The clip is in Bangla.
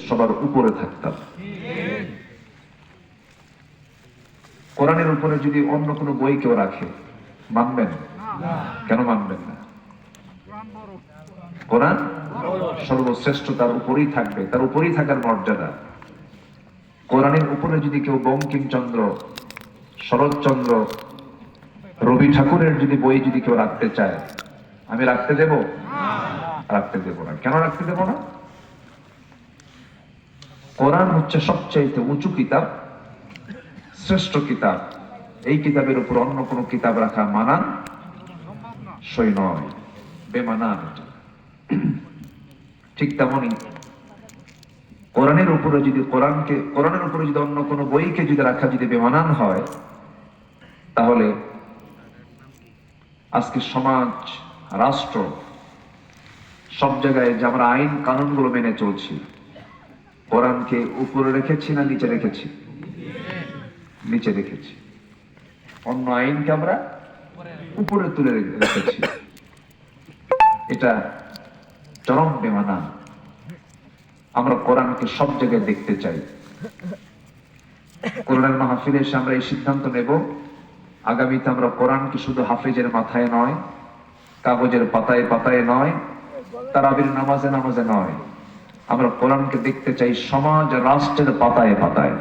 সবার উপরে থাকতাম। কোরআনের উপরে যদি অন্য কোনো বই কেউ রাখে মানবেন? কেন মানবেন না? কোরআন সর্বশ্রেষ্ঠ, তার উপরেই থাকবে, তার উপরেই থাকার মর্যাদা। কোরআনের উপরে যদি কেউ বঙ্কিমচন্দ্র, শরৎচন্দ্র, রবি ঠাকুরের যদি বই যদি কেউ রাখতে চায়, আমি রাখতে দেব? রাখতে দেব না। কেন রাখতে দেব না? কোরআন হচ্ছে সবচাইতে উঁচু কিতাব, শ্রেষ্ঠ কিতাব। এই কিতাবের উপর অন্য কোন কিতাব রাখা মানান সই নয়, বেমানান। ঠিক তেমনি কোরআনের উপরে যদি অন্য কোনো বইকে যদি রাখা যদি বেমানান হয়, তাহলে আজকে সমাজ, রাষ্ট্র, সব জায়গায় যে আমরা আইন কানুন গুলো মেনে চলছি, কোরআনকে উপরে রেখেছি না নিচে রেখেছি? নিচে রেখেছি। অন্য আইনকে আমরা উপরে তুলে রেখেছি। এটা চরম বেমানান। আমরা কোরআনকে সব জায়গায় দেখতে চাই। কোরআনের মাহফিলে এসে আমরা এই সিদ্ধান্ত নেব, আগামীতে আমরা কোরআনকে শুধু হাফেজের মাথায় নয়, কাগজের পাতায় পাতায় নয়, তারাবির নামাজে নামাজে নয়, আমরা কোরআনকে দেখতে চাই সমাজ রাষ্ট্রের পাতায় পাতায়।